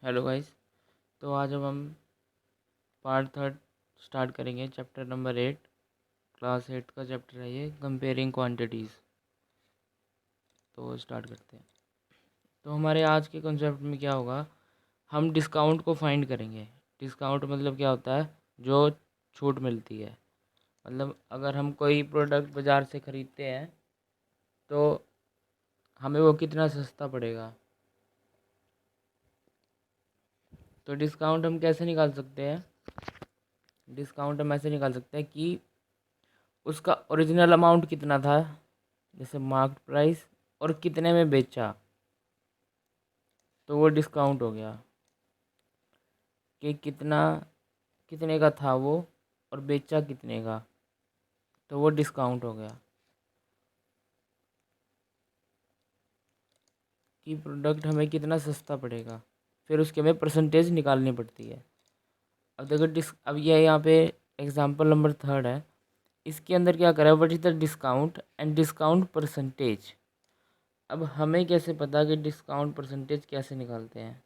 Hello guys. तो आज हम पार्ट थर्ड स्टार्ट करेंगे। चैप्टर नंबर 8, क्लास 8 का चैप्टर है ये, कंपेयरिंग क्वांटिटीज़। तो स्टार्ट करते हैं। तो हमारे आज के कॉन्सेप्ट में क्या होगा, हम डिस्काउंट को फाइंड करेंगे। डिस्काउंट मतलब क्या होता है, जो छूट मिलती है। मतलब अगर हम कोई प्रोडक्ट बाज़ार से ख़रीदते हैं तो हमें वो कितना सस्ता पड़ेगा। तो डिस्काउंट हम कैसे निकाल सकते हैं, डिस्काउंट हम ऐसे निकाल सकते हैं कि उसका ओरिजिनल अमाउंट कितना था, जैसे मार्केट प्राइस, और कितने में बेचा, तो वो डिस्काउंट हो गया। कि कितने का था वो और बेचा कितने का, तो वो डिस्काउंट हो गया। कि प्रोडक्ट हमें कितना सस्ता पड़ेगा, फिर उसके हमें परसेंटेज निकालनी पड़ती है। अब देखो अब ये यहाँ पे एग्जांपल नंबर 3 है। इसके अंदर क्या करा है, what is the discount and discount percentage. अब हमें कैसे पता कि डिस्काउंट परसेंटेज कैसे निकालते हैं,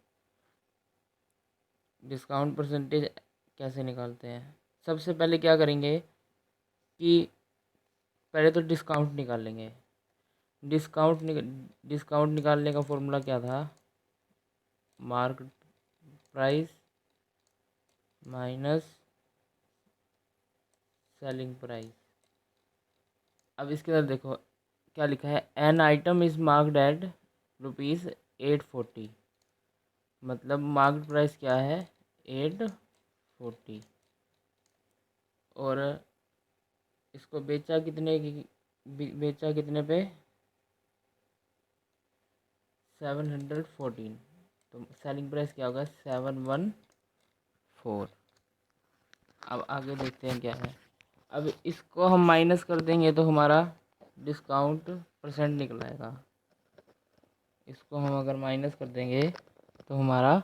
डिस्काउंट परसेंटेज कैसे निकालते हैं। सबसे पहले क्या करेंगे कि पहले तो डिस्काउंट निकालेंगे। डिस्काउंट निकालने का फॉर्मूला क्या था, market price minus selling price. अब इसके अंदर देखो क्या लिखा है, an item is marked at ₹840। मतलब मार्केट प्राइस क्या है, 840, और इसको बेचा कितने पे, 714। तो सेलिंग प्राइस क्या होगा, 714। अब आगे देखते हैं क्या है। अब इसको हम माइनस कर देंगे तो हमारा डिस्काउंट परसेंट निकल आएगा। इसको हम अगर माइनस कर देंगे तो हमारा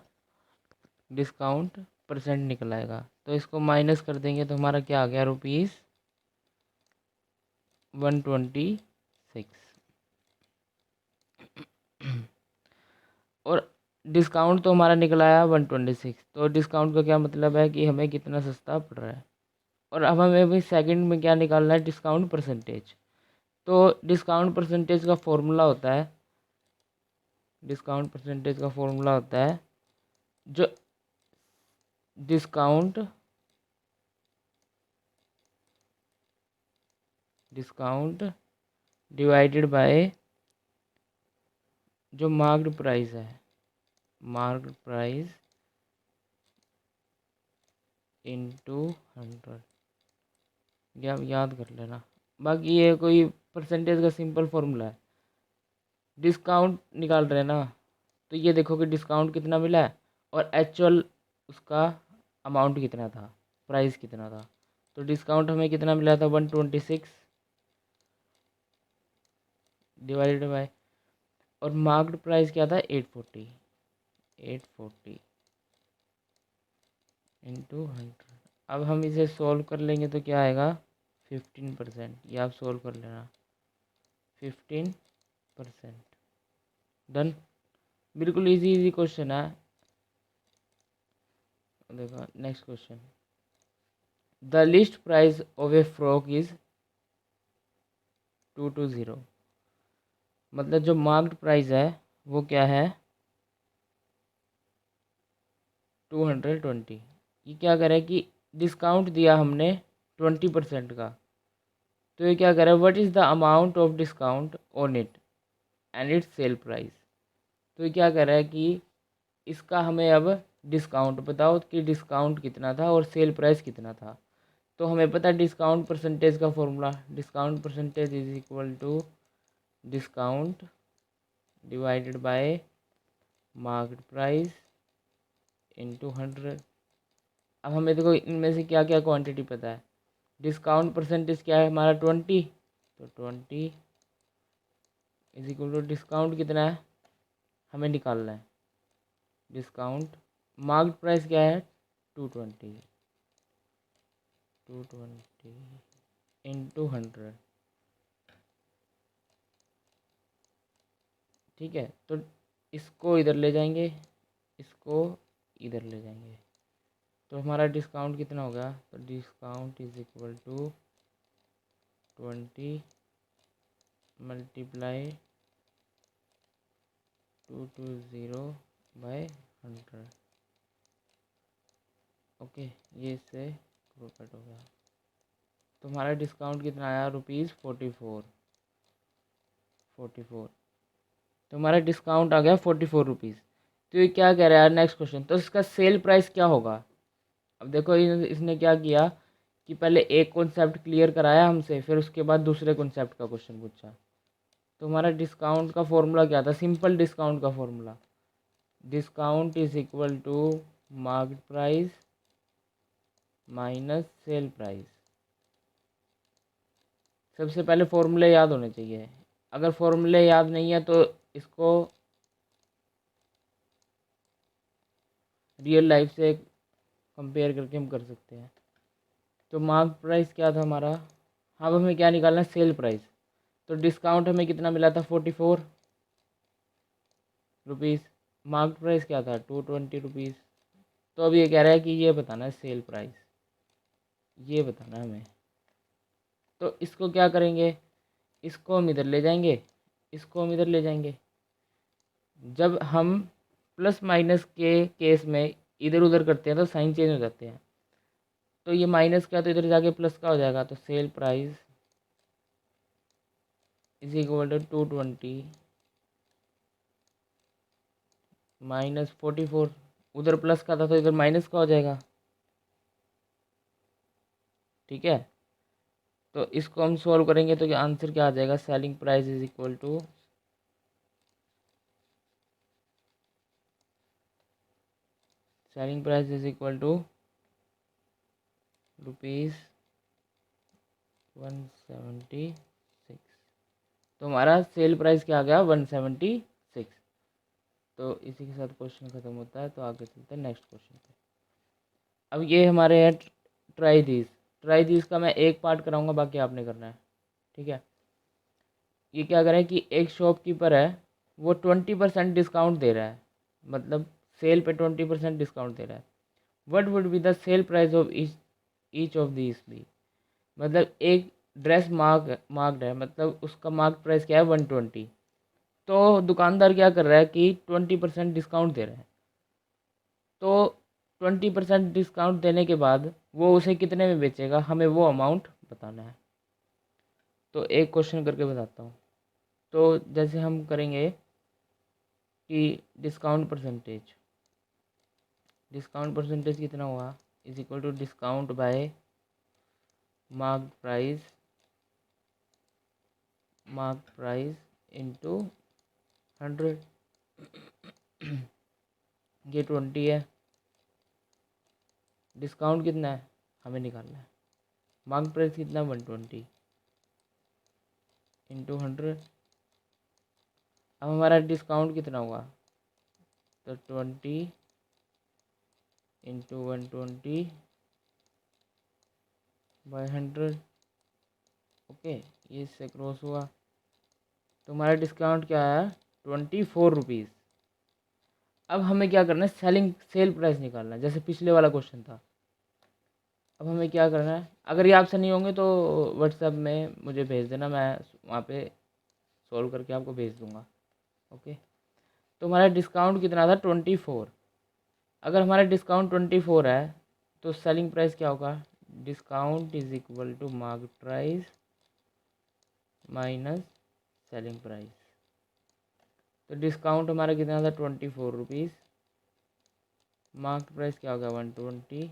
डिस्काउंट परसेंट निकल आएगा। तो इसको माइनस कर देंगे तो हमारा क्या आ गया, ₹126। और डिस्काउंट तो हमारा निकल आया 126। तो डिस्काउंट का क्या मतलब है कि हमें कितना सस्ता पड़ रहा है। और अब हमें भी सेकंड में क्या निकालना है, डिस्काउंट परसेंटेज। तो डिस्काउंट परसेंटेज का फॉर्मूला होता है, डिस्काउंट परसेंटेज का फॉर्मूला होता है जो डिस्काउंट डिस्काउंट डिवाइडेड बाय जो मार्क्ड प्राइस है, मार्क्ड प्राइस इनटू 100। ये आप याद कर लेना। बाकी ये कोई परसेंटेज का सिंपल फॉर्मूला है। डिस्काउंट निकाल रहे हैं ना, तो ये देखो कि डिस्काउंट कितना मिला है और एक्चुअल उसका अमाउंट कितना था, प्राइस कितना था। तो डिस्काउंट हमें कितना मिला था, 126 डिवाइडेड बाय, और मार्क्ड प्राइस क्या था, 840। 840 इंटू 100। अब हम इसे सॉल्व कर लेंगे तो क्या आएगा, 15%। ये आप सॉल्व कर लेना, 15%। डन। बिल्कुल इजी इजी क्वेश्चन है। देखो next question, the list price of A frock is 220। मतलब जो मार्क्ड प्राइस है वो क्या है, 220। ये क्या करे कि डिस्काउंट दिया हमने 20% का, तो ये क्या करे, what is the amount of discount on it and it's cell price. तो ये क्या कर रहा है कि इसका हमें अब डिस्काउंट बताओ कि डिस्काउंट कितना था और सेल प्राइस कितना था। तो हमें पता है डिस्काउंट परसेंटेज का formula, discount percentage is equal to discount divided by market price into 100। अब हमें देखो इनमें से क्या क्या क्वांटिटी पता है। डिस्काउंट परसेंटेज क्या है हमारा, 20। तो 20 इज इक्वल टू डिस्काउंट कितना है हमें निकालना है, डिस्काउंट मार्केट प्राइस क्या है, 220। 220 इंटू 100। ठीक है, तो इसको इधर ले जाएंगे, इसको इधर ले जाएंगे। तो हमारा डिस्काउंट कितना हो गया, तो discount is equal to 20 multiply 220/100। Okay, ये इससे कट हो गया। तो हमारा डिस्काउंट कितना आया, ₹44। तो हमारा डिस्काउंट आ गया ₹44। तो ये क्या कह रहा है नेक्स्ट क्वेश्चन, तो इसका सेल प्राइस क्या होगा। अब देखो इसने क्या किया कि पहले एक कॉन्सेप्ट क्लियर कराया हमसे, फिर उसके बाद दूसरे कॉन्सेप्ट का क्वेश्चन पूछा। तो हमारा डिस्काउंट का फॉर्मूला क्या था, सिंपल डिस्काउंट का formula, discount is equal to market price minus sale price. सबसे पहले फॉर्मूले याद होने चाहिए, अगर फॉर्मूले याद नहीं है तो इसको रियल लाइफ से कंपेयर करके हम कर सकते हैं। तो मार्केट प्राइस क्या था हमारा, अब हमें क्या निकालना है, सेल प्राइस। तो डिस्काउंट हमें कितना मिला था, ₹44। मार्केट प्राइस क्या था, ₹220। तो अब ये कह रहा है कि ये बताना है सेल प्राइस, ये बताना है हमें। तो इसको क्या करेंगे, इसको हम इधर ले जाएंगे, इसको हम इधर ले जाएंगे। जब हम प्लस माइनस के केस में इधर उधर करते हैं तो साइन चेंज हो जाते हैं। तो ये माइनस का तो इधर जाके प्लस का हो जाएगा। तो sale price is equal to 220 minus 44। उधर प्लस का था तो इधर माइनस का हो जाएगा, ठीक है। तो इसको हम सॉल्व करेंगे तो आंसर क्या आ जाएगा, selling price is equal to ₹176। तो हमारा सेल प्राइस क्या आ गया, 176। तो इसी के साथ क्वेश्चन ख़त्म होता है। तो आगे चलते हैं नेक्स्ट क्वेश्चन पे। अब ये हमारे हैं ट्राई दिस का मैं एक पार्ट कराऊंगा, बाकी आपने करना है, ठीक है। ये क्या करें कि एक शॉपकीपर है, वो 20% डिस्काउंट दे रहा है, मतलब सेल पे 20% डिस्काउंट दे रहा है। What would be the sale price of each of this B. मतलब एक ड्रेस मार्क्ड है, मतलब उसका मार्क प्राइस क्या है, 120। तो दुकानदार क्या कर रहा है कि 20% डिस्काउंट दे रहा है। तो 20% डिस्काउंट देने के बाद वो उसे कितने में बेचेगा, हमें वो अमाउंट बताना है। तो एक क्वेश्चन करके बताता हूँ। तो जैसे हम करेंगे कि डिस्काउंट परसेंटेज कितना हुआ, is equal to discount by mark price into 100। ये 20 है, डिस्काउंट कितना है हमें निकालना है, मार्क प्राइस कितना, 120 इंटू 100। अब हमारा डिस्काउंट कितना हुआ, तो 20 इंटू 120/100। ओके, ये इससे क्रॉस हुआ। तो हमारा डिस्काउंट क्या आया, ₹24। अब हमें क्या करना है, सेल प्राइस निकालना है, जैसे पिछले वाला क्वेश्चन था। अब हमें क्या करना है, अगर ये आपसे नहीं होंगे तो व्हाट्सएप में मुझे भेज देना, मैं वहाँ पे सॉल्व करके आपको भेज दूँगा। ओके, तो हमारा डिस्काउंट कितना था, 24। अगर हमारा डिस्काउंट 24 है तो सेलिंग प्राइस क्या होगा, discount is equal to market price minus selling price. तो डिस्काउंट हमारा कितना था, ₹24। मार्केट प्राइस क्या होगा, 120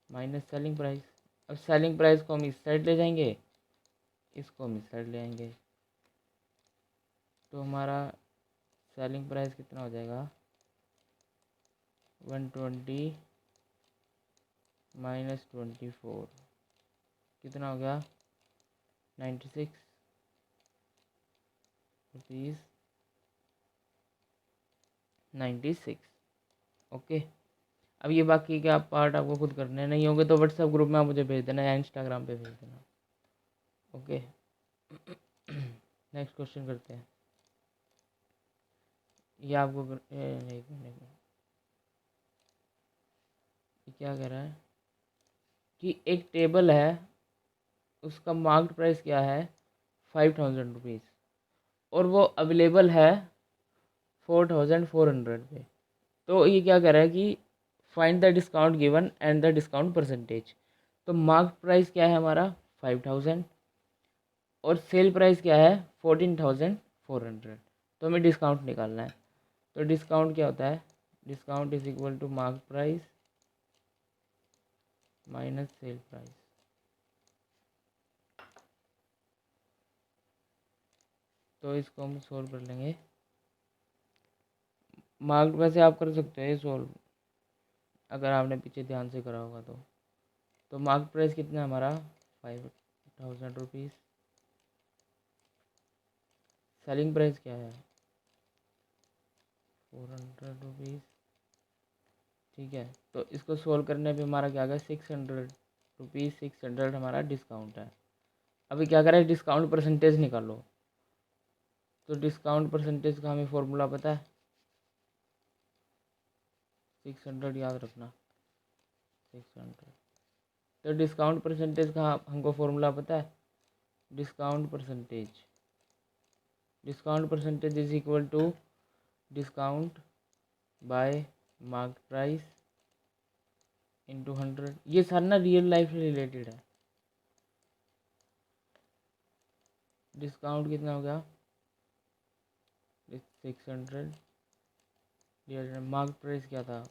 माइनस सेलिंग प्राइस। अब सेलिंग प्राइस को हम इस साइड ले जाएंगे, इसको हम इस साइड ले आएंगे। तो हमारा सेलिंग प्राइस कितना हो जाएगा, 120 माइनस 24 कितना हो गया, 96 रुपीज़ 96। ओके, अब ये बाकी के आप पार्ट आपको खुद करने नहीं होंगे तो व्हाट्सएप ग्रुप में आप मुझे भेज देना या इंस्टाग्राम पे भेज देना। ओके, नेक्स्ट क्वेश्चन करते हैं। ये आपको नहीं, ये क्या कह रहा है कि एक टेबल है, उसका मार्केट प्राइस क्या है 5,000 रुपीज़, और वो अवेलेबल है 4,400 पे। तो ये क्या कह रहा है कि find the discount given and the discount percentage. तो मार्केट प्राइस क्या है हमारा 5,000, और सेल प्राइस क्या है 14,400। तो हमें डिस्काउंट निकालना है। तो डिस्काउंट क्या होता है, discount is equal to market price minus sale price. तो इसको हम सोल्व कर लेंगे। मार्केट वैसे आप कर सकते हैं सोल्व, अगर आपने पीछे ध्यान से करा होगा तो मार्केट प्राइस कितना है हमारा 5,000 रुपीज़। सेलिंग प्राइस क्या है 400 रुपीज़। ठीक है, तो इसको सोल्व करने पे हमारा क्या आ गया 600 रुपीज़। 600 हमारा डिस्काउंट है। अभी क्या करें, डिस्काउंट परसेंटेज निकालो। तो डिस्काउंट परसेंटेज का हमें फॉर्मूला पता है, 600 याद रखना 600। तो डिस्काउंट परसेंटेज का हमको फॉर्मूला पता है, discount percentage is equal to discount by market price into 100। ये सारा ना रियल लाइफ से रिलेटेड है। डिस्काउंट कितना हो गया 600 डिवाइडेड, मार्केट प्राइस क्या था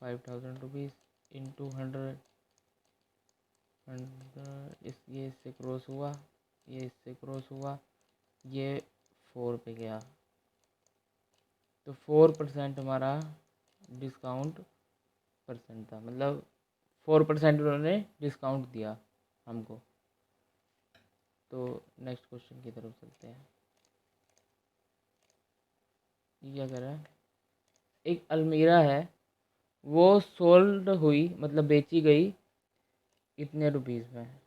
5,000 रुपीज़ इंटू 100। ये इससे क्रॉस हुआ, ये इससे क्रॉस हुआ, ये 4 पे गया। तो 4% हमारा डिस्काउंट परसेंट था, मतलब 4% उन्होंने डिस्काउंट दिया हमको। तो नेक्स्ट क्वेश्चन की तरफ चलते हैं। ये क्या कह रहा है, एक अलमीरा है, वो सोल्ड हुई मतलब बेची गई इतने रुपीज़ में,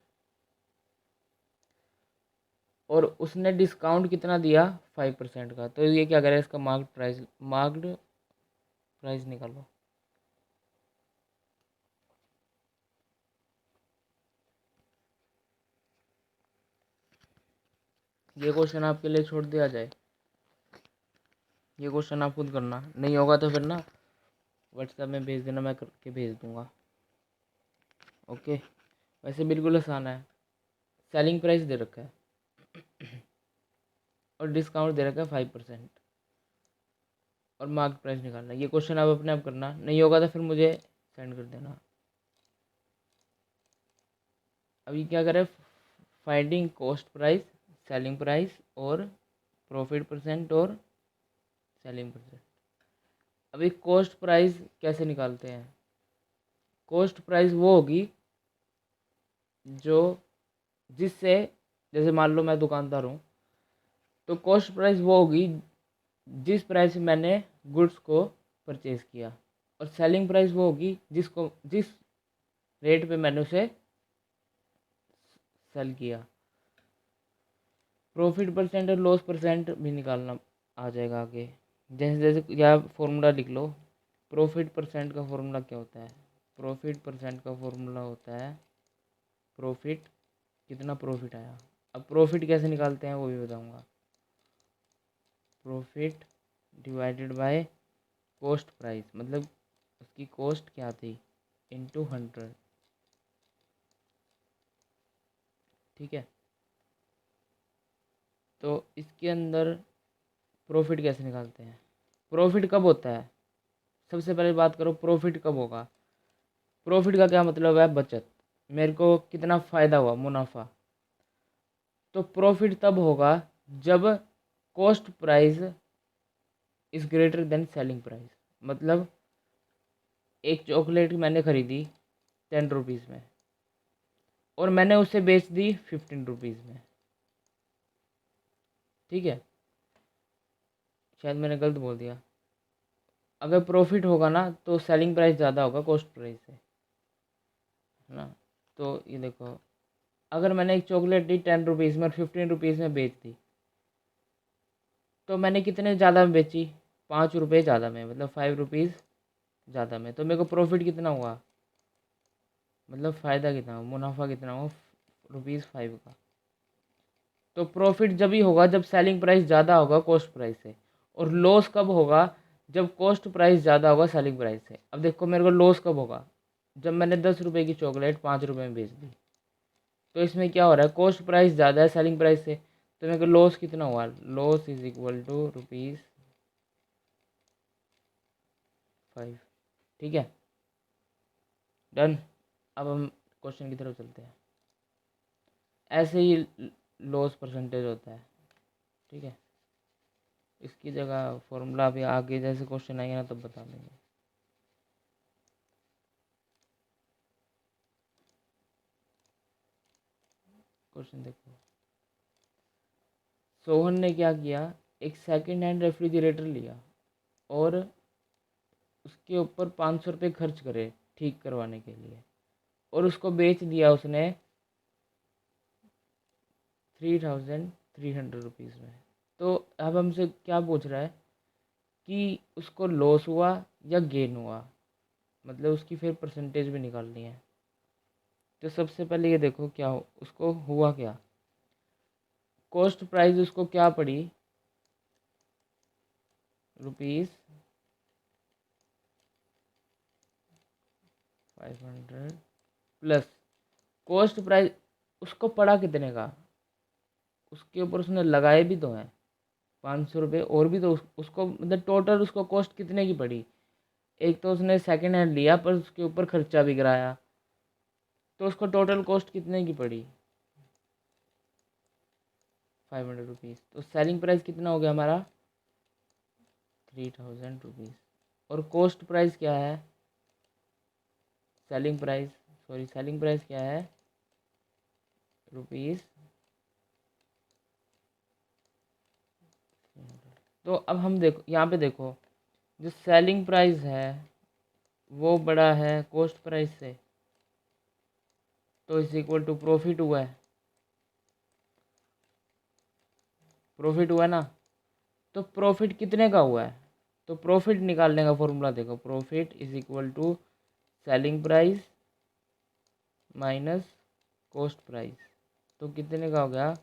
और उसने डिस्काउंट कितना दिया 5% का। तो ये क्या करें, इसका मार्क्ड प्राइस निकालो। ये क्वेश्चन आपके लिए छोड़ दिया जाए, ये क्वेश्चन आप खुद करना, नहीं होगा तो फिर ना व्हाट्सएप में भेज देना, मैं करके भेज दूंगा। ओके, वैसे बिल्कुल आसान है। सेलिंग प्राइस दे रखा है और डिस्काउंट दे रखा है 5%, और मार्केट प्राइस निकालना है। ये क्वेश्चन आप अपने आप करना, नहीं होगा तो फिर मुझे सेंड कर देना। अभी क्या करें, finding cost price, selling price और प्रॉफिट परसेंट और सेलिंग परसेंट। अभी कॉस्ट प्राइस कैसे निकालते हैं, कॉस्ट प्राइस वो होगी जो जिससे, जैसे मान लो मैं दुकानदार हूँ, तो कॉस्ट प्राइस वो होगी जिस प्राइस से मैंने गुड्स को परचेज़ किया, और सेलिंग प्राइस वो होगी जिस रेट पे मैंने उसे सेल किया। प्रॉफिट परसेंट और लॉस परसेंट भी निकालना आ जाएगा आगे। जैसे जैसे या फॉर्मूला लिख लो। प्रॉफिट परसेंट का फॉर्मूला क्या होता है, प्रॉफिट परसेंट का फॉर्मूला होता है प्रॉफिट, कितना प्रॉफिट आया। अब प्रॉफिट कैसे निकालते हैं वो भी बताऊंगा। Profit divided by cost price, मतलब उसकी कॉस्ट क्या थी इंटू 100। ठीक है, तो इसके अंदर प्रॉफिट कैसे निकालते हैं, प्रॉफिट कब होता है, सबसे पहले बात करो प्रॉफिट कब होगा। प्रॉफिट का क्या मतलब है, बचत, मेरे को कितना फ़ायदा हुआ, मुनाफा। तो प्रॉफिट तब होगा जब cost price is greater than selling price. मतलब एक चॉकलेट मैंने ख़रीदी 10 रुपीज़ में, और मैंने उसे बेच दी 15 रुपीज़ में। ठीक है, शायद मैंने गलत बोल दिया। अगर प्रॉफिट होगा ना तो सेलिंग प्राइस ज़्यादा होगा कॉस्ट प्राइस से, है ना। तो ये देखो, अगर मैंने एक चॉकलेट दी 10 रुपीज़ में और 15 रुपीज़ में बेच दी, तो मैंने कितने ज़्यादा में बेची, 5 रुपये ज़्यादा में, मतलब 5 रुपीज़ ज़्यादा में। तो मेरे को प्रॉफिट कितना हुआ, मतलब फ़ायदा कितना हुआ, मुनाफा कितना हुआ, ₹5 का। तो प्रॉफिट जब ही होगा जब सेलिंग प्राइस ज़्यादा होगा कॉस्ट प्राइस से, और लॉस कब होगा, जब कॉस्ट प्राइस ज़्यादा होगा सेलिंग प्राइस से। अब देखो मेरे को लॉस कब होगा, जब मैंने 10 रुपये की चॉकलेट 5 रुपये में बेच दी। तो इसमें क्या हो रहा है, कॉस्ट प्राइस ज़्यादा है सेलिंग प्राइस से, तो मेरे को लॉस कितना हुआ, लॉस इज इक्वल टू ₹5। ठीक है, डन। अब हम क्वेश्चन की तरफ चलते हैं। ऐसे ही लॉस परसेंटेज होता है, ठीक है। इसकी जगह फॉर्मूला अभी आगे जैसे क्वेश्चन आएंगे ना तब बता देंगे। क्वेश्चन देखो, सोहन ने क्या किया, एक सेकंड हैंड रेफ्रिजरेटर लिया और उसके ऊपर 500 रुपये खर्च करे ठीक करवाने के लिए, और उसको बेच दिया उसने 3300 रुपीज़ में। तो अब हमसे क्या पूछ रहा है कि उसको लॉस हुआ या गेन हुआ, मतलब उसकी फिर परसेंटेज भी निकालनी है। तो सबसे पहले ये देखो क्या उसको हुआ क्या, कॉस्ट प्राइस उसको क्या पड़ी, ₹500 प्लस कॉस्ट प्राइस उसको पड़ा कितने का, उसके ऊपर उसने लगाए भी तो हैं 500 रुपये, और भी तो उसको मतलब टोटल उसको कॉस्ट कितने की पड़ी। एक तो उसने सेकंड हैंड लिया पर उसके ऊपर खर्चा भी कराया, तो उसको टोटल कॉस्ट कितने की पड़ी, 500 रुपीज़। तो सेलिंग प्राइस कितना हो गया हमारा, 3000 रुपीज़। और कॉस्ट प्राइस क्या है, सेलिंग प्राइस क्या है, रुपीज़। तो अब हम देखो यहाँ पे देखो, जो सेलिंग प्राइस है वो बड़ा है कॉस्ट प्राइस से, तो इस इक्वल टू प्रॉफिट हुआ है, प्रॉफिट हुआ ना। तो प्रॉफिट कितने का हुआ है, तो प्रॉफिट निकालने का फॉर्मूला देखो, profit is equal to selling price minus cost price. तो कितने का हो गया,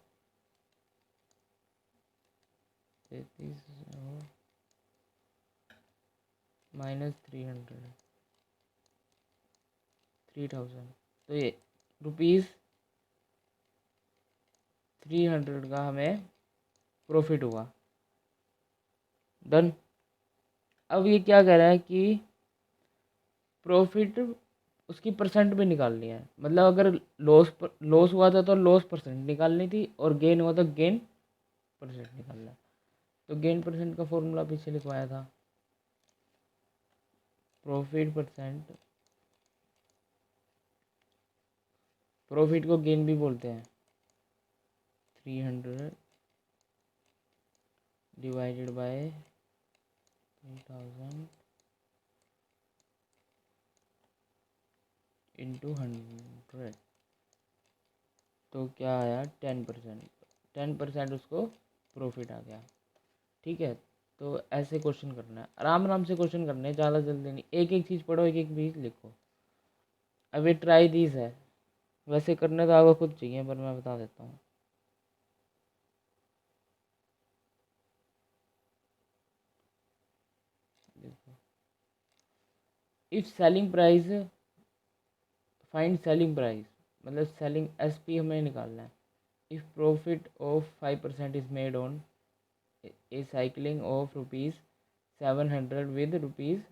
33 माइनस 3000, तो ये ₹300 का हमें प्रॉफिट हुआ। डन। अब ये क्या कह रहा है कि प्रॉफिट उसकी परसेंट भी निकालनी है, मतलब अगर लॉस हुआ था तो लॉस परसेंट निकालनी थी, और गेन हुआ तो गेन परसेंट निकालना है। तो गेन परसेंट का फॉर्मूला पीछे लिखवाया था, प्रॉफिट परसेंट, प्रॉफिट को गेन भी बोलते हैं, 300 डिवाइडेड बाय 3000 इंटू 100। तो क्या आया, 10%, 10% उसको प्रॉफिट आ गया। ठीक है। तो ऐसे क्वेश्चन करना है, आराम आराम से क्वेश्चन करने हैं, ज़्यादा जल्दी नहीं, एक एक चीज़ पढ़ो, एक एक चीज़ लिखो। अब ये ट्राई दीज है, वैसे करने तो आपको खुद चाहिए पर मैं बता देता हूँ। If selling price, find selling price, मतलब सेलिंग एसपी हमें निकालना है। If profit of 5% is made on A cycling of ₹700 with rupees,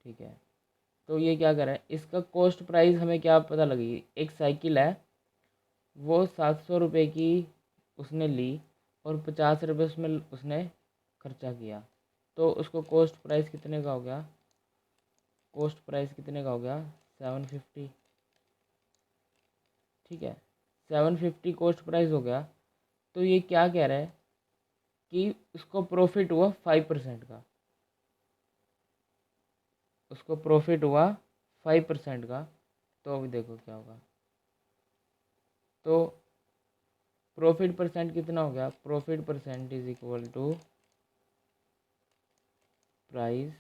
ठीक है। तो ये क्या कर रहा है, इसका कॉस्ट प्राइस हमें क्या पता लगेगी, एक साइकिल है वो 700 रुपये की उसने ली, और 50 रुपये उसमें उसने खर्चा किया, तो उसको कॉस्ट प्राइस कितने का हो गया, कॉस्ट प्राइस कितने का हो गया, 750। ठीक है, 750 कॉस्ट प्राइस हो गया। तो ये क्या कह रहा है कि उसको प्रॉफिट हुआ 5% का, उसको प्रॉफिट हुआ 5% का। तो अभी देखो क्या होगा, तो प्रॉफिट परसेंट कितना हो गया, profit percent is equal to price,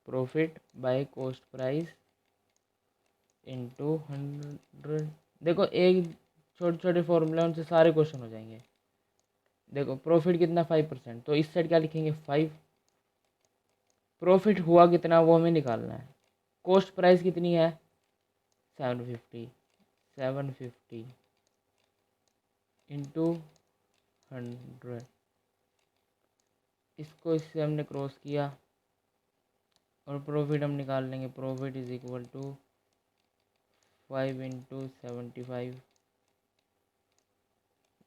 profit by cost price into 100। देखो एक छोटे छोटे फॉर्मूले उनसे सारे क्वेश्चन हो जाएंगे। देखो प्रॉफिट कितना 5%, तो इस साइड क्या लिखेंगे 5। प्रॉफिट हुआ कितना वो हमें निकालना है। कॉस्ट प्राइस कितनी है 750, 750 इंटू 100, इसको इससे हमने क्रॉस किया और प्रॉफिट हम निकाल लेंगे। Profit is equal to 5 into 75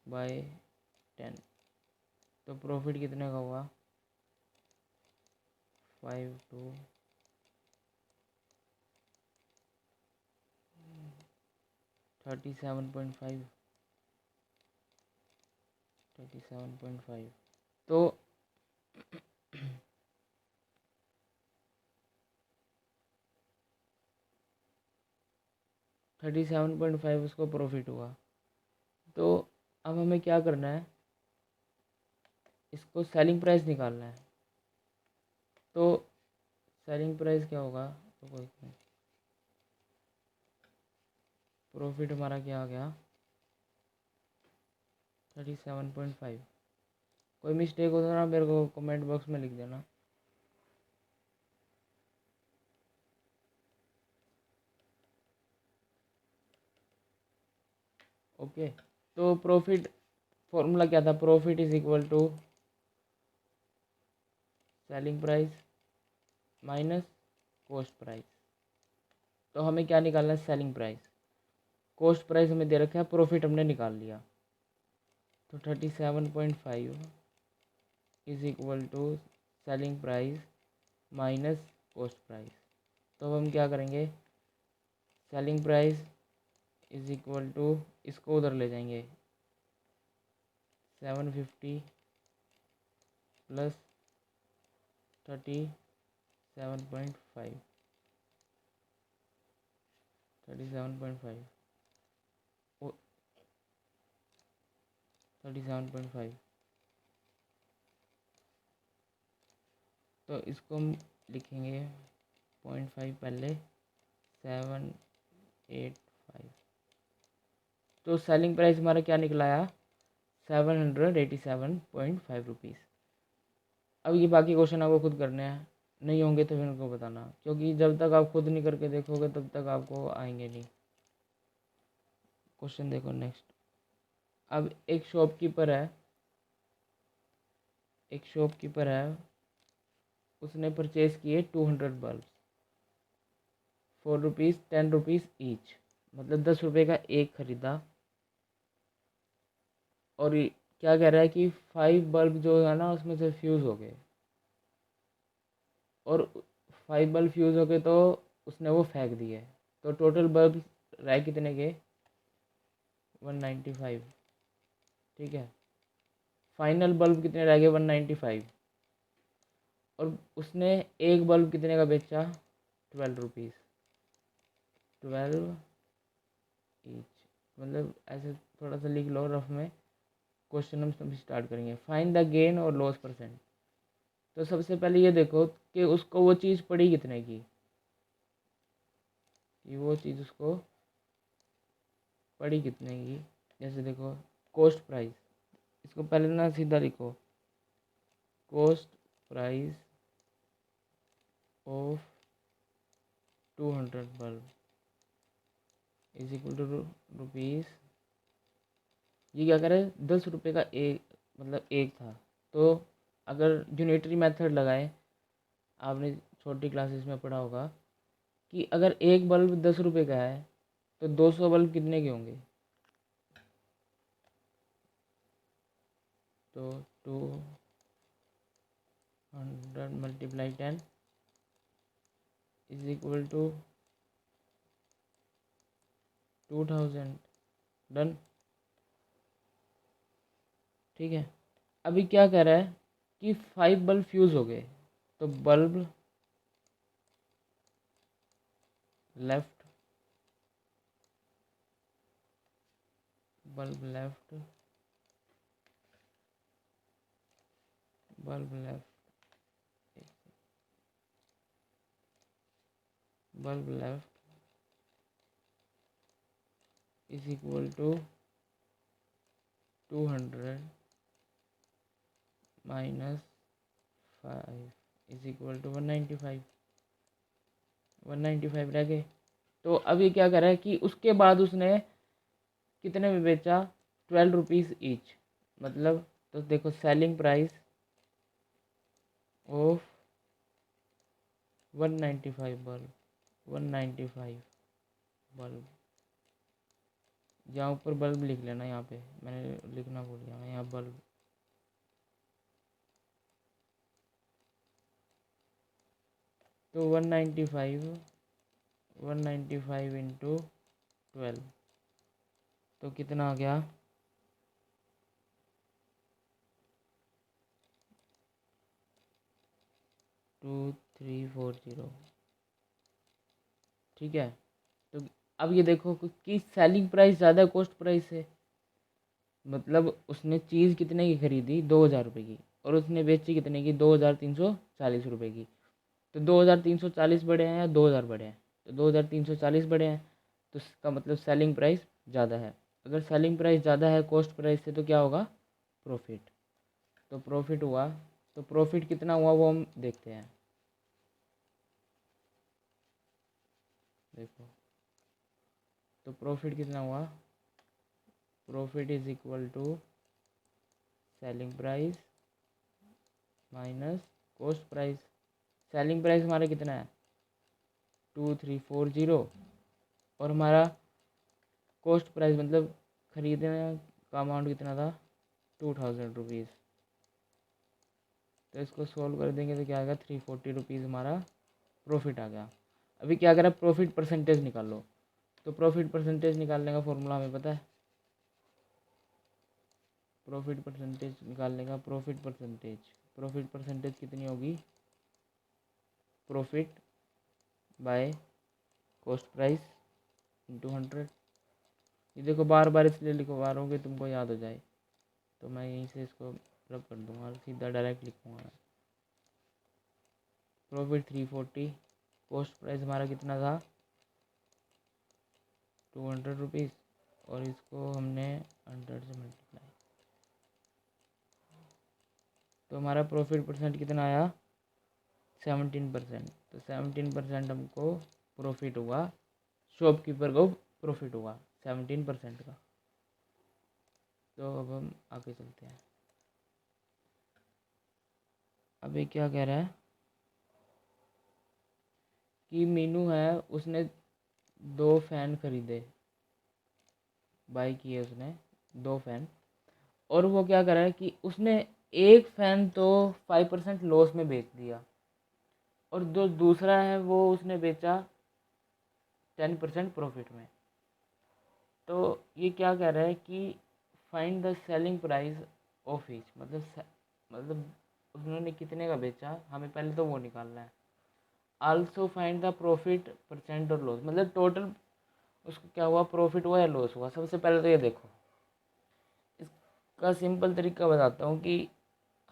by 10। तो प्रॉफिट कितने का हुआ 5 टू 37.5, 37.5। तो 37.5 उसको प्रॉफिट हुआ। तो अब हमें क्या करना है, इसको सेलिंग प्राइस निकालना है। तो सेलिंग प्राइस क्या होगा, तो कोई प्रॉफिट हमारा क्या आ गया 37.5। कोई मिस्टेक हो तो ना मेरे को कमेंट बॉक्स में लिख देना। ओके, तो प्रॉफिट फॉर्मूला क्या था, profit is equal to selling price minus cost price. तो हमें क्या निकालना है सेलिंग प्राइस, कॉस्ट प्राइस हमें दे रखा है, प्रॉफिट हमने निकाल लिया। तो 37.5 is equal to selling price minus cost price. तो अब हम क्या करेंगे, selling price is equal to, इसको उधर ले जाएंगे 750 प्लस 37.5, 37.5 37.5। तो इसको हम लिखेंगे 0.5 पहले 785। तो सेलिंग प्राइस हमारा क्या निकला आया 787.5 रुपीज़। अब ये बाकी क्वेश्चन आपको खुद करने हैं, नहीं होंगे तो फिर उनको बताना, क्योंकि जब तक आप खुद नहीं करके देखोगे तब तक आपको आएंगे नहीं। क्वेश्चन देखो नेक्स्ट। अब एक शॉपकीपर है, एक शॉपकीपर है, उसने परचेज किए 200 बल्ब ₹4, 10 रुपीज़ ईच, मतलब 10 रुपये का एक खरीदा। और क्या कह रहा है कि 5 बल्ब जो है ना उसमें से फ्यूज़ हो गए, और 5 बल्ब फ्यूज़ हो गए तो उसने वो फेंक दिए। तो टोटल बल्ब रहे कितने के 195, ठीक है। फाइनल बल्ब कितने रह गए 195, और उसने एक बल्ब कितने का बेचा 12 रुपीज़, 12 ईच। मतलब ऐसे थोड़ा सा लिख लो रफ में। क्वेश्चन हम स्टार्ट करेंगे, फाइंड द गेन और लॉस परसेंट। तो सबसे पहले ये देखो कि उसको वो चीज़ पड़ी कितने की, कि वो चीज़ उसको पड़ी कितने की। जैसे देखो कॉस्ट प्राइस, इसको पहले ना सीधा लिखो, cost price of 200 bulb is equal to rupees. ये क्या करे 10 रुपये का एक, मतलब एक था। तो अगर यूनिटरी मेथड लगाए, आपने छोटी क्लासेस में पढ़ा होगा कि अगर एक बल्ब 10 रुपये का है तो 200 बल्ब कितने के होंगे। तो 200 multiply 10 is equal to 2000। Done, ठीक है। अभी क्या कह रहा है कि 5 बल्ब फ्यूज़ हो गए, तो bulb left bulb left, bulb left, bulb left is equal to 200 minus 5 is equal to 195, 195 रह गए। तो अब ये क्या करा है कि उसके बाद उसने कितने में बेचा, 12 रुपीज़ ईच, मतलब तो देखो selling price of 195 bulb, 195 bulb, यहाँ ऊपर बल्ब लिख लेना, यहाँ पे मैंने लिखना भूल गया, यहाँ बल्ब, तो 195 इंटू 12, तो कितना आ गया, 2340। ठीक है, तो अब ये देखो कि सेलिंग प्राइस ज़्यादा कॉस्ट प्राइस है, मतलब उसने चीज़ कितने की खरीदी, 2000 रुपये की, और उसने बेची कितने की, 2340 रुपये की। तो 2340 बड़े हैं या 2000 बड़े हैं, तो 2340 बड़े हैं, तो इसका मतलब सेलिंग प्राइस ज़्यादा है। अगर सेलिंग प्राइस ज़्यादा है कॉस्ट प्राइस से तो क्या होगा, प्रॉफिट। तो प्रॉफिट हुआ, तो प्रॉफिट कितना हुआ वो हम देखते हैं। देखो तो प्रॉफिट कितना हुआ, profit is equal to selling price minus cost price. Selling price हमारा कितना है, 2340, और हमारा कॉस्ट प्राइस मतलब खरीदने का अमाउंट कितना था, 2000 रुपीज़। तो इसको सोल्व कर देंगे तो क्या आएगा, 340 रुपीज़ हमारा प्रॉफिट आ गया। अभी क्या करें, प्रॉफिट परसेंटेज निकालो। तो प्रॉफिट परसेंटेज निकालने का फॉर्मूला हमें पता है, प्रॉफिट परसेंटेज निकालने का, प्रॉफिट परसेंटेज कितनी होगी, profit by cost price into 100। ये देखो बार बार इसलिए लिखवा रहा हूँ कि तुमको याद हो जाए, तो मैं यहीं से इसको रब कर दूँगा और सीधा डायरेक्ट लिखूँगा। प्रॉफिट 340, कॉस्ट प्राइस हमारा कितना था, 200 रुपीज़, और इसको हमने 100 से मल्टीप्लाई, तो हमारा प्रॉफिट परसेंट कितना आया, 17%। तो 17% हमको प्रॉफिट हुआ, शॉपकीपर को प्रॉफिट हुआ 17% का। तो अब हम आगे चलते हैं। अभी क्या कह रहा है कि मीनू है, उसने 2 फैन खरीदे, बाई किए उसने 2 फैन, और वो क्या कर रहा है कि उसने एक फ़ैन तो 5% लॉस में बेच दिया, और जो दूसरा है वो उसने बेचा 10% प्रॉफिट में। तो ये क्या कह रहा है कि find the selling price of each, मतलब उन्होंने कितने का बेचा, हमें पहले तो वो निकालना है। Also find the profit percent और लॉस, मतलब टोटल उसको क्या हुआ, प्रॉफिट हुआ या लॉस हुआ। सबसे पहले तो ये देखो, इसका सिंपल तरीका बताता हूँ कि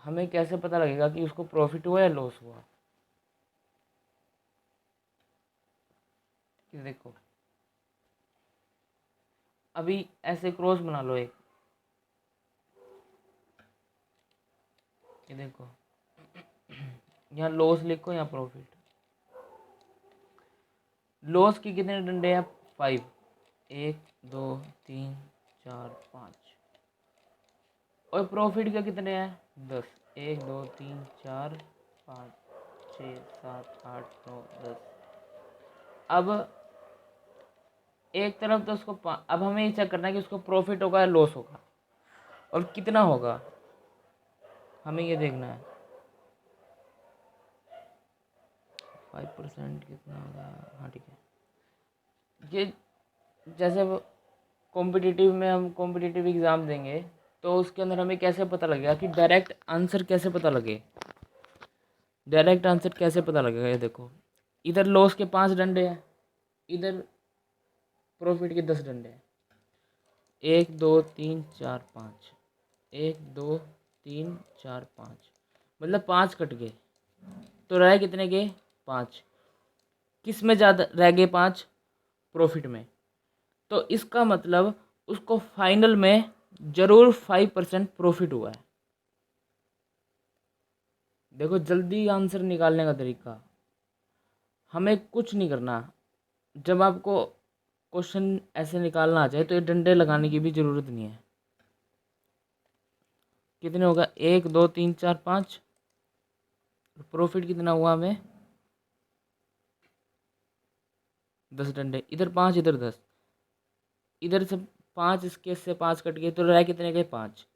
हमें कैसे पता लगेगा कि उसको प्रॉफिट हुआ या लॉस हुआ। ये देखो, अभी ऐसे क्रॉस बना लो एक, ये देखो यहाँ लॉस लिखो, यहाँ प्रॉफिट। लॉस के कितने डंडे हैं, 5, 1 2 3 4 5, और प्रॉफिट के कितने हैं, 10, 1 2 3 4 5 6 7 8 9 10। अब एक तरफ तो उसको अब हमें ये चेक करना है कि उसको प्रॉफिट होगा या लॉस होगा, और कितना होगा, हमें ये देखना है। 5% कितना होगा, हाँ ठीक है। ये जैसे कॉम्पिटिटिव में हम कॉम्पिटिटिव एग्ज़ाम देंगे, तो उसके अंदर हमें कैसे पता लगेगा कि डायरेक्ट आंसर कैसे पता लगे, डायरेक्ट आंसर कैसे पता लगेगा। ये देखो, इधर लॉस के 5 डंडे हैं, इधर प्रॉफिट के 10 डंडे हैं। 1 2 3 4 5, 1 2 3 4 5, मतलब 5 कट गए, तो रह कितने गए? 5। किस में ज़्यादा रह गए? 5 प्रॉफिट में। तो इसका मतलब उसको फाइनल में ज़रूर 5% प्रॉफिट हुआ है। देखो जल्दी आंसर निकालने का तरीका, हमें कुछ नहीं करना। जब आपको क्वेश्चन ऐसे निकालना आ जाए तो ये डंडे लगाने की भी ज़रूरत नहीं है। कितने होगा? 1 2 3 4 5, प्रॉफिट कितना हुआ हमें? 10 डंडे, इधर 5 इधर 10, इधर से 5, इसके से 5 कट गए, तो रह कितने गए? 5।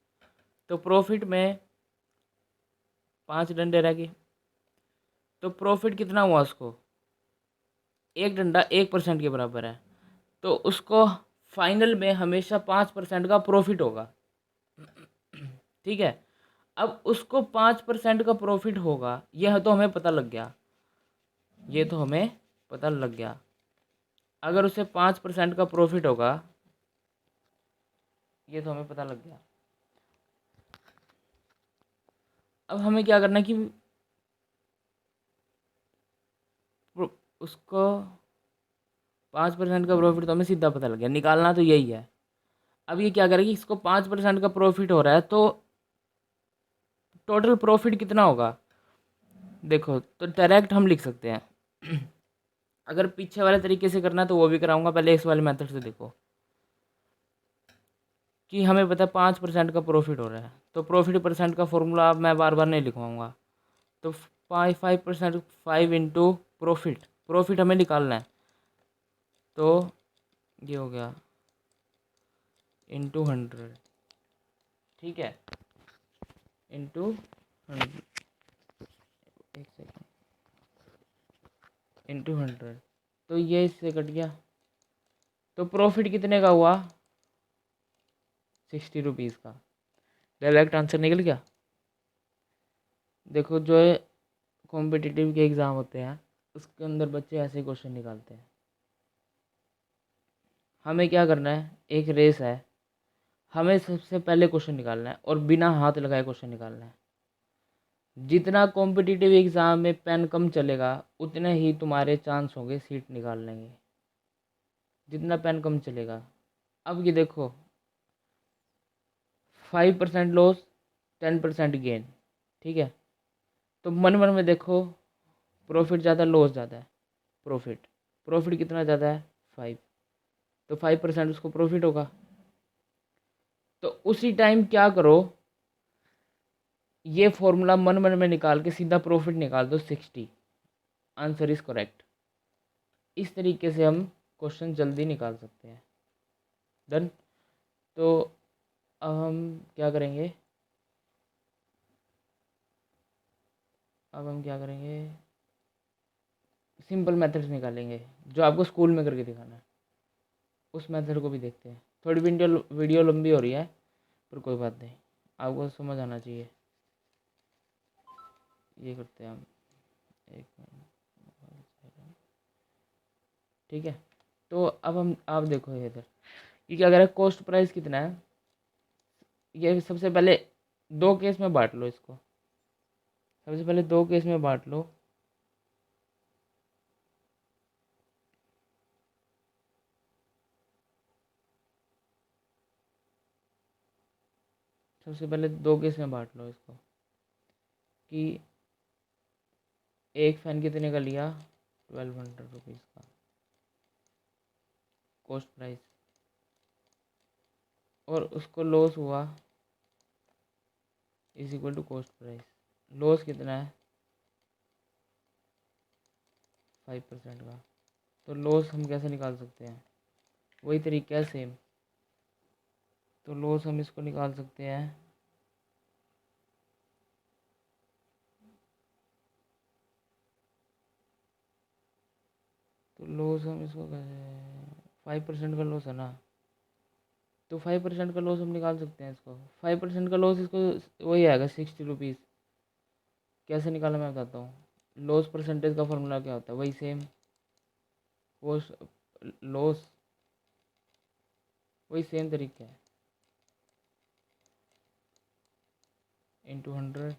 तो प्रॉफिट में 5 डंडे रह गए, तो प्रॉफिट कितना हुआ उसको? एक डंडा 1% के बराबर है, तो उसको फाइनल में हमेशा 5% का प्रॉफिट होगा। ठीक है, अब उसको 5% का प्रॉफिट होगा, यह तो हमें पता लग गया, ये तो हमें पता लग गया। अगर उसे 5% का प्रॉफिट होगा, ये तो हमें पता लग गया। अब हमें क्या करना है कि उसको 5% का प्रॉफिट तो हमें सीधा पता लग गया, निकालना तो यही है। अब ये क्या करेगी, इसको 5% का प्रॉफिट हो रहा है, तो टोटल प्रॉफिट कितना होगा? देखो तो डायरेक्ट हम लिख सकते हैं। अगर पीछे वाले तरीके से करना है तो वो भी कराऊंगा, पहले इस वाले मेथड से देखो कि हमें पता है 5% का प्रॉफिट हो रहा है, तो प्रॉफिट परसेंट का फॉर्मूला अब मैं बार बार नहीं लिखवाऊंगा। तो 5% 5 इंटू प्रॉफिट, प्रॉफिट हमें निकालना है, तो ये हो गया इंटू 100। ठीक है, इंटू 100, एक सेकेंड, इंटू 100, तो ये इससे कट गया, तो प्रॉफिट कितने का हुआ? 60 रुपीज़ का। डायरेक्ट आंसर निकल गया। देखो जो है कॉम्पिटिटिव के एग्ज़ाम होते हैं उसके अंदर बच्चे ऐसे क्वेश्चन निकालते हैं। हमें क्या करना है, एक रेस है, हमें सबसे पहले क्वेश्चन निकालना है और बिना हाथ लगाए क्वेश्चन निकालना है। जितना कॉम्पिटिटिव एग्ज़ाम में पेन कम चलेगा उतने ही तुम्हारे चांस होंगे सीट निकालने के, जितना पेन कम चलेगा। अब ये देखो 5% लॉस 10% गेन, ठीक है, तो मन मन में देखो प्रॉफिट ज़्यादा लॉस ज़्यादा है? प्रॉफिट, प्रॉफिट कितना ज़्यादा है? 5, तो 5% उसको प्रॉफिट होगा। तो उसी टाइम क्या करो, ये फॉर्मूला मन मन में निकाल के सीधा प्रॉफिट निकाल दो 60, आंसर इज करेक्ट। इस तरीके से हम क्वेश्चन जल्दी निकाल सकते हैं। डन। तो अब हम क्या करेंगे, अब हम क्या करेंगे, सिंपल मेथड्स निकालेंगे जो आपको स्कूल में करके दिखाना है, उस मेथड को भी देखते हैं। थोड़ी वीडियो लंबी हो रही है पर कोई बात नहीं, आपको समझ आना चाहिए। ये करते हैं हम, एक मिनट, ठीक है। तो अब हम, आप देखो ये इधर, ये क्या कह रहा है, कॉस्ट प्राइस कितना है। ये सबसे पहले दो केस में बांट लो इसको, सबसे पहले दो केस में बांट लो। सबसे पहले दो केस में बांट लो इसको कि एक फ़ैन कितने का लिया, 1200 रुपीज़ का कॉस्ट प्राइस, और उसको लॉस हुआ is equal to cost price. Loss कितना है? 5% का। तो लॉस हम कैसे निकाल सकते हैं, वही तरीका है सेम। तो लॉस हम इसको निकाल सकते हैं, तो लॉस हम इसको कैसे, 5% का लॉस है ना, तो 5% का लॉस हम निकाल सकते हैं इसको। 5% का लॉस इसको वही आएगा 60 रुपीज़। कैसे निकाला मैं बताता हूँ। लॉस परसेंटेज का फॉर्मूला क्या होता है, वही सेम, कॉस्ट लॉस, वही सेम तरीका है। Into 100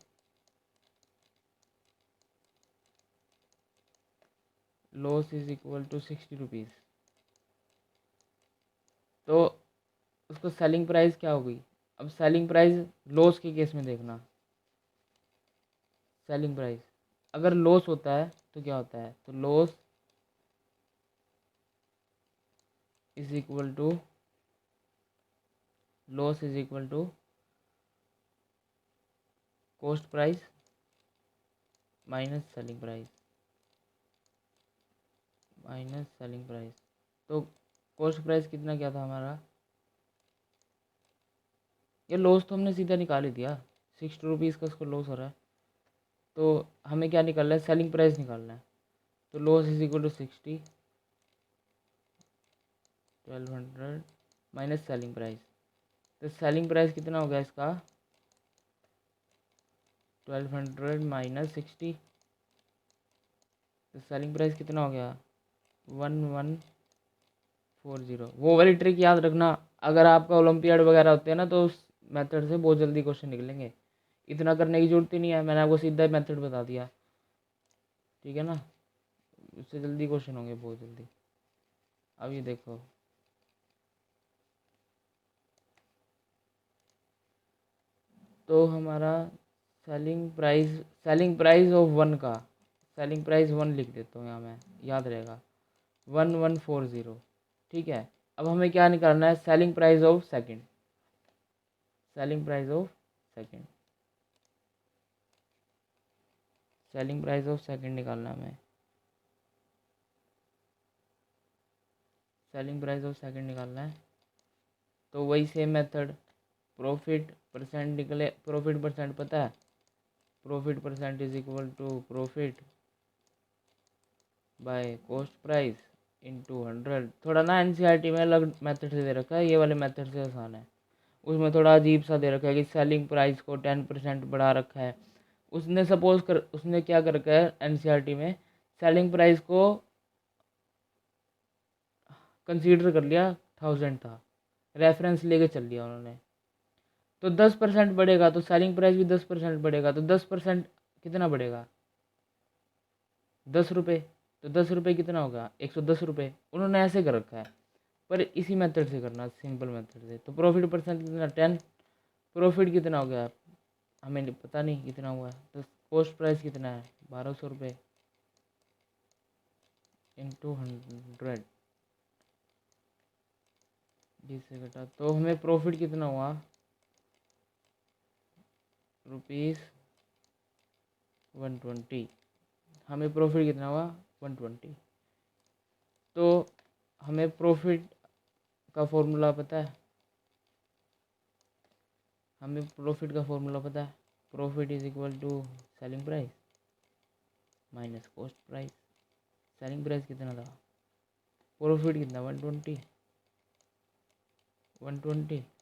loss is equal to 60 rupees. तो उसको सेलिंग प्राइस क्या होगी? अब सेलिंग प्राइस लॉस के केस में देखना, सेलिंग प्राइस अगर लॉस होता है तो क्या होता है, तो loss is equal to cost price minus selling price तो कॉस्ट प्राइस कितना क्या था हमारा, ये लॉस तो हमने सीधा निकाल ही दिया, 60 रुपीज़ का उसको लॉस हो रहा है। तो हमें क्या निकालना है, सेलिंग प्राइस निकालना है। तो loss is equal to 60 1200 minus selling price. तो सेलिंग प्राइस कितना हो गया इसका, 1200 माइनस 60। तो सेलिंग प्राइस कितना हो गया, 1140। वो वाली ट्रिक याद रखना, अगर आपका ओलंपियाड वगैरह होते हैं ना तो उस मेथड से बहुत जल्दी क्वेश्चन निकलेंगे, इतना करने की जरूरत ही नहीं है, मैंने आपको सीधा मेथड बता दिया, ठीक है ना, उससे जल्दी क्वेश्चन होंगे बहुत जल्दी। अब ये देखो, तो हमारा सेलिंग प्राइस ऑफ वन का, सेलिंग प्राइस 1 लिख देता हूँ यहाँ मैं, याद रहेगा 1140, ठीक है। अब हमें क्या निकालना है, selling price of second, selling price of second selling price of second निकालना है हमें, सेलिंग प्राइस ऑफ सेकंड निकालना है। तो वही सेम मेथड, प्रॉफिट परसेंट निकले, प्रॉफिट परसेंट पता है, profit percent is equal to profit by cost price into 100। थोड़ा ना एनसीईआरटी में अलग मेथड से दे रखा है, ये वाले मेथड से आसान है, उसमें थोड़ा अजीब सा दे रखा है कि सेलिंग प्राइस को 10% बढ़ा रखा है। उसने क्या कर रखा है एनसीईआरटी में, सेलिंग प्राइस को कंसीडर कर लिया 1000 था, रेफरेंस लेके चल लिया उन्होंने। तो 10% बढ़ेगा तो सेलिंग प्राइस भी 10% बढ़ेगा, तो 10% कितना बढ़ेगा, 10 रुपये। तो 10 रुपये कितना होगा, 110 रुपये। उन्होंने ऐसे कर रखा है, पर इसी मेथड से करना, सिंपल मेथड से। तो प्रॉफिट परसेंट कितना 10, प्रॉफिट कितना हो गया हमें पता नहीं कितना हुआ है, तो कॉस्ट प्राइस कितना है 1200 रुपये इंटू 100, 20 से घटा, तो हमें प्रॉफिट कितना हुआ, ₹120। हमें प्रॉफिट कितना हुआ 120। तो हमें प्रॉफिट का फॉर्मूला पता है, profit is equal to selling price minus cost price. Selling price कितना था, प्रॉफिट कितना 120,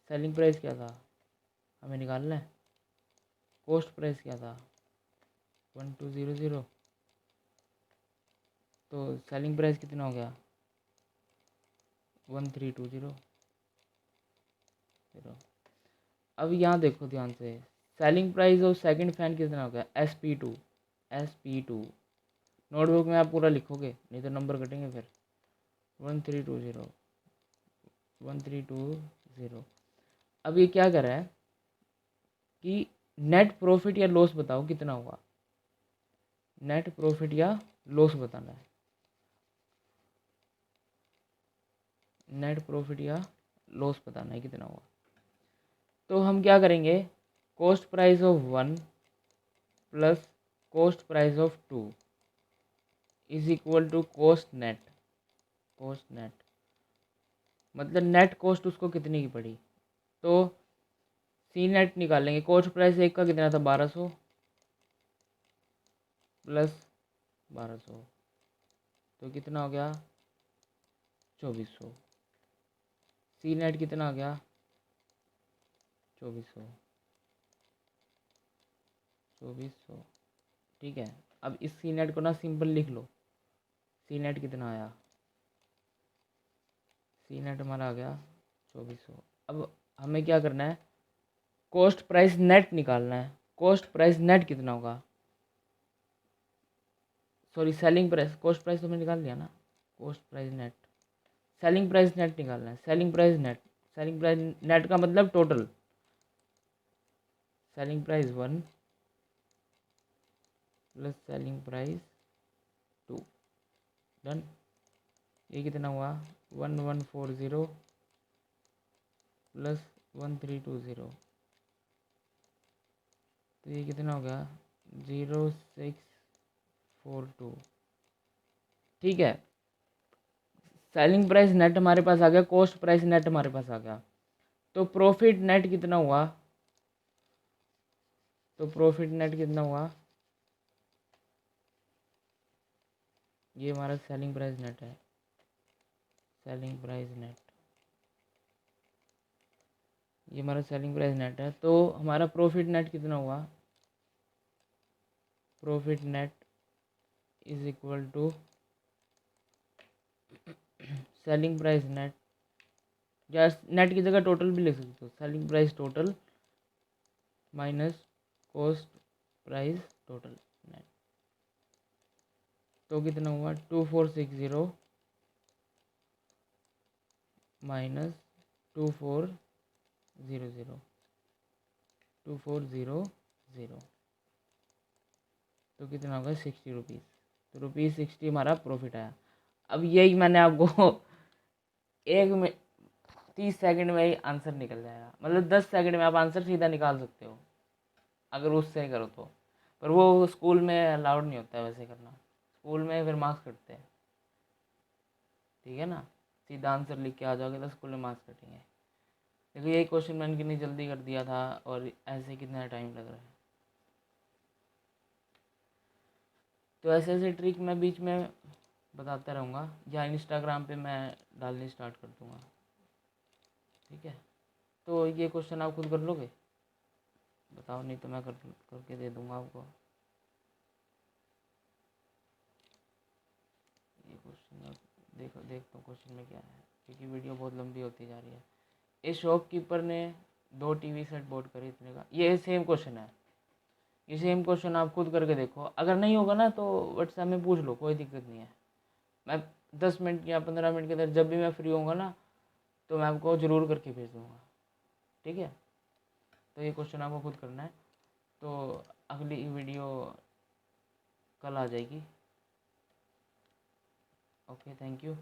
सेलिंग प्राइस क्या था हमें निकालना है, कॉस्ट प्राइस क्या था 1200। तो सेलिंग प्राइस कितना हो गया 1320। अब यहाँ देखो ध्यान से, selling price of second fan कितना हो गया SP2। नोटबुक में आप पूरा लिखोगे नहीं तो नंबर कटेंगे फिर, 1320। अब ये क्या कर रहा है कि नेट प्रॉफिट या लॉस बताओ कितना हुआ, नेट प्रॉफिट या लॉस बताना है, नेट प्रॉफिट या लॉस बताना है कितना हुआ। तो हम क्या करेंगे, cost price of 1 plus cost price of 2 is equal to cost net, मतलब नेट कॉस्ट उसको कितनी की पड़ी। तो सी नेट निकालेंगे, कॉस्ट प्राइस एक का कितना था 1200 प्लस 1200, तो कितना हो गया 2400। सी नेट कितना आ गया 2400, ठीक है। अब इस सी नेट को ना सिंपल लिख लो, सी नेट कितना आया, सी नेट हमारा आ गया 2400। अब हमें क्या करना है, कॉस्ट प्राइस नेट निकालना है, कॉस्ट प्राइस नेट कितना होगा, sorry selling price, cost price तो मैंने निकाल लिया ना, cost price net, selling price net निकालना है, selling price net, selling price net का मतलब total, selling price 1 plus selling price 2, done. ये कितना हुआ 1140 प्लस 1320, तो ये कितना हो गया 0642, ठीक है। सेलिंग प्राइस नेट हमारे पास आ गया, कॉस्ट प्राइस नेट हमारे पास आ गया, तो प्रॉफिट नेट कितना हुआ, तो प्रॉफिट नेट कितना हुआ, ये हमारा सेलिंग प्राइस नेट है, सेलिंग प्राइस नेट, ये हमारा सेलिंग प्राइस नेट है, तो हमारा प्रॉफिट नेट कितना हुआ, profit net is equal to selling price net, या नेट की जगह टोटल भी लिख सकते हो, selling price total minus cost price total net, तो कितना हुआ 2460 माइनस 2400, 2400, तो कितना होगा 60 रुपीज़, तो ₹60 हमारा प्रॉफिट आया। अब यही मैंने आपको एक में 30 सेकंड में ही आंसर निकल जाएगा, मतलब 10 सेकंड में आप आंसर सीधा निकाल सकते हो अगर उससे करो तो, पर वो स्कूल में अलाउड नहीं होता है वैसे करना, स्कूल में फिर मार्क्स कटते हैं, ठीक है ना, सीधा आंसर लिख के आ जाओगे तो स्कूल में मार्क्स कटेंगे। देखो यही क्वेश्चन मैंने कितनी जल्दी कर दिया था और ऐसे कितना टाइम लग रहा है, तो ऐसे ऐसे ट्रिक मैं बीच में बताता रहूँगा, या इंस्टाग्राम पे मैं डालनी स्टार्ट कर दूँगा, ठीक है। तो ये क्वेश्चन आप खुद कर लोगे, बताओ, नहीं तो मैं करके दे दूँगा आपको। ये क्वेश्चन आप देखता हूँ क्वेश्चन में क्या है, क्योंकि वीडियो बहुत लंबी होती जा रही है। इस शॉपकीपर ने 2 टीवी सेट बोर्ड करे इतने का, ये सेम क्वेश्चन है, ये सेम क्वेश्चन आप खुद करके देखो, अगर नहीं होगा ना तो व्हाट्सएप में पूछ लो, कोई दिक्कत नहीं है। मैं 10 मिनट या 15 मिनट के अंदर जब भी मैं फ्री होऊंगा ना तो मैं आपको ज़रूर करके भेज दूँगा, ठीक है। तो ये क्वेश्चन आपको खुद करना है, तो अगली वीडियो कल आ जाएगी। Okay, thank you.